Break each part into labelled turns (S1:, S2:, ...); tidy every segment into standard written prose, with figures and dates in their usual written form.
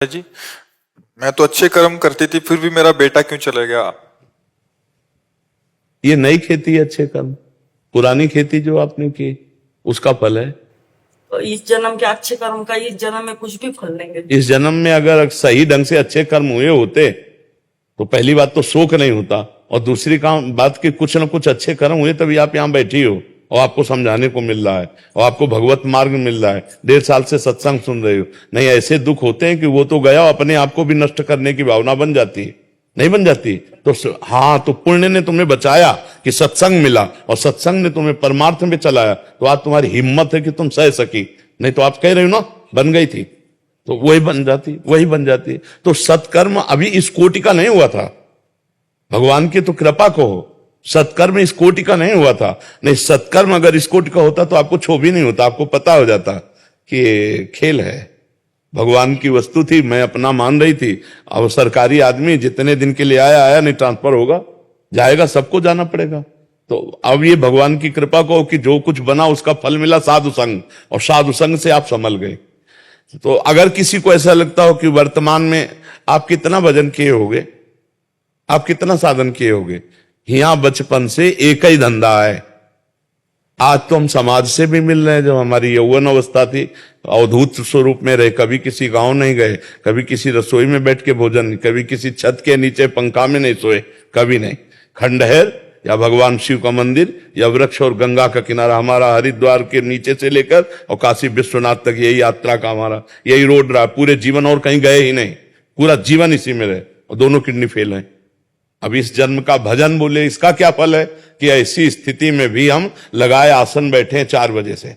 S1: जी, मैं तो अच्छे कर्म करती थी, फिर भी मेरा बेटा क्यों चला गया?
S2: ये नई खेती है अच्छे कर्म, पुरानी खेती जो आपने की उसका फल है।
S3: तो इस जन्म के अच्छे कर्म का इस जन्म में कुछ भी फल लेंगे।
S2: इस जन्म में अगर सही ढंग से अच्छे कर्म हुए होते तो पहली बात तो शोक नहीं होता, और दूसरी बात कि कुछ न कुछ अच्छे कर्म हुए तभी आप यहाँ बैठी हो और आपको समझाने को मिल रहा है और आपको भगवत मार्ग मिल रहा है। 1.5 साल से सत्संग सुन रहे हो। नहीं, ऐसे दुख होते हैं कि वो तो गया, अपने आप को भी नष्ट करने की भावना बन जाती है, नहीं बन जाती? तो हाँ, तो पुण्य ने तुम्हें बचाया कि सत्संग मिला, और सत्संग ने तुम्हें परमार्थ में चलाया, तो आज तुम्हारी हिम्मत है कि तुम सह सकी। नहीं तो आप कह रहे हो ना बन गई थी, तो वही बन जाती। तो सत्कर्म अभी इस कोटि का नहीं हुआ था, भगवान की तो कृपा को हो। सत्कर्म इस कोटि का नहीं हुआ था। नहीं, सत्कर्म अगर इस कोटि का होता तो आपको क्षोभ ही नहीं होता, आपको पता हो जाता कि खेल है, भगवान की वस्तु थी, मैं अपना मान रही थी। अब सरकारी आदमी जितने दिन के लिए आया नहीं, ट्रांसफर होगा, जाएगा, सबको जाना पड़ेगा। तो अब ये भगवान की कृपा को कि जो कुछ बना उसका फल मिला साधु संग, और साधु संग से आप संभल गए। तो अगर किसी को ऐसा लगता हो कि वर्तमान में आप कितना भजन किए होगे, आप कितना साधन किए होगे, यहां बचपन से एक ही धंधा है। आज तो हम समाज से भी मिल रहे हैं। जब हमारी यौवन अवस्था थी, अवधूत स्वरूप में रहे, कभी किसी गांव नहीं गए, कभी किसी रसोई में बैठ के भोजन नहीं, कभी किसी छत के नीचे पंखा में नहीं सोए, कभी नहीं। खंडहर या भगवान शिव का मंदिर या वृक्ष और गंगा का किनारा, हमारा हरिद्वार के नीचे से लेकर और काशी विश्वनाथ तक यही यात्रा का हमारा यही रोड रहा पूरे जीवन, और कहीं गए ही नहीं, पूरा जीवन इसी में रहे, और दोनों किडनी फेल है। अब इस जन्म का भजन बोले, इसका क्या फल है कि ऐसी स्थिति में भी हम लगाए आसन बैठे हैं 4 बजे से,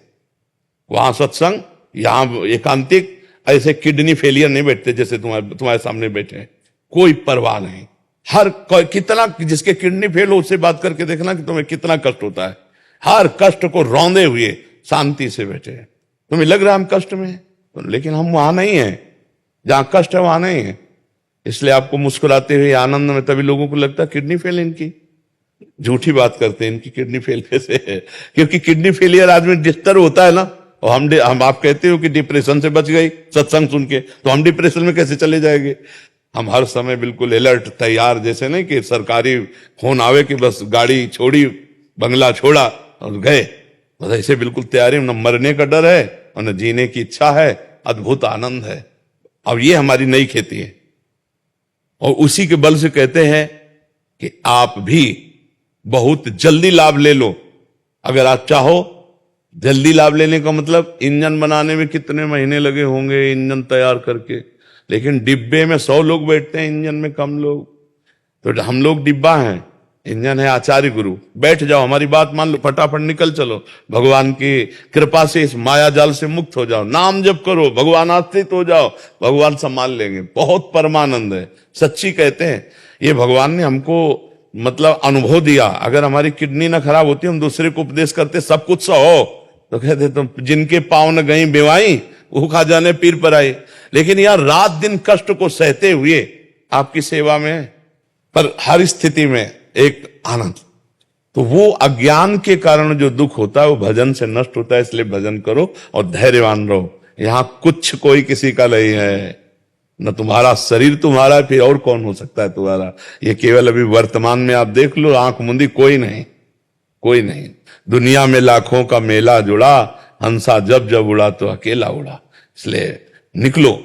S2: वहां सत्संग, यहां एकांतिक। ऐसे किडनी फेलियर नहीं बैठते जैसे तुम्हारे सामने बैठे हैं, कोई परवाह नहीं। हर कितना जिसके किडनी फेल हो उससे बात करके देखना कि तुम्हें कितना कष्ट होता है। हर कष्ट को रौंदे हुए शांति से बैठे हैं। तुम्हें लग रहा है हम कष्ट में हैं, लेकिन हम वहां नहीं है, जहां कष्ट है वहां नहीं है। इसलिए आपको मुस्कुराते हुए आनंद में, तभी लोगों को लगता है किडनी फेल इनकी, झूठी बात करते हैं, इनकी किडनी फेल कैसे है? क्योंकि किडनी फेलियर आदमी डिस्टर्ब होता है ना, और हम आप कहते हो कि डिप्रेशन से बच गई सत्संग सुन के, तो हम डिप्रेशन में कैसे चले जाएंगे? हम हर समय बिल्कुल अलर्ट, तैयार, जैसे नहीं कि सरकारी फोन आवे कि बस गाड़ी छोड़ी, बंगला छोड़ा और गए, बस ऐसे बिल्कुल तैयारी। न मरने का डर है और न जीने की इच्छा है, अद्भुत आनंद है। अब ये हमारी नई खेती है, और उसी के बल से कहते हैं कि आप भी बहुत जल्दी लाभ ले लो। अगर आप चाहो जल्दी लाभ लेने का मतलब, इंजन बनाने में कितने महीने लगे होंगे इंजन तैयार करके, लेकिन डिब्बे में 100 लोग बैठते हैं, इंजन में कम लोग। तो हम लोग डिब्बा हैं, इंजन है आचार्य गुरु। बैठ जाओ, हमारी बात मान लो, फटाफट निकल चलो, भगवान की कृपा से इस माया जाल से मुक्त हो जाओ, नाम जप करो, भगवान आश्रित हो जाओ, भगवान संभाल लेंगे। बहुत परमानंद है, सच्ची कहते हैं। ये भगवान ने हमको मतलब अनुभव दिया। अगर हमारी किडनी ना खराब होती, हम दूसरे को उपदेश करते सब कुछ सहो, तो कहते तुम जिनके पांव न गई बेवाई, वो खा जाने पीर पर आई। लेकिन यार रात दिन कष्ट को सहते हुए आपकी सेवा में, पर हर स्थिति में एक आनंद। तो वो अज्ञान के कारण जो दुख होता है वो भजन से नष्ट होता है। इसलिए भजन करो और धैर्यवान रहो। यहां कुछ कोई किसी का नहीं है, न तुम्हारा शरीर तुम्हारा है, फिर और कौन हो सकता है तुम्हारा? ये केवल अभी वर्तमान में आप देख लो, आंख मुंदी, कोई नहीं, कोई नहीं। दुनिया में लाखों का मेला जुड़ा, हंसा जब जब उड़ा तो अकेला उड़ा। इसलिए निकलो,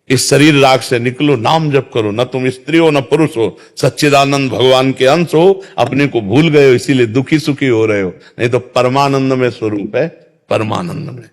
S2: इस शरीर राग से निकलो, नाम जप करो। न तुम स्त्री हो न पुरुष हो, सच्चिदानंद भगवान के अंश हो, अपने को भूल गए हो, इसीलिए दुखी सुखी हो रहे हो। नहीं तो परमानंद में स्वरूप है, परमानंद में।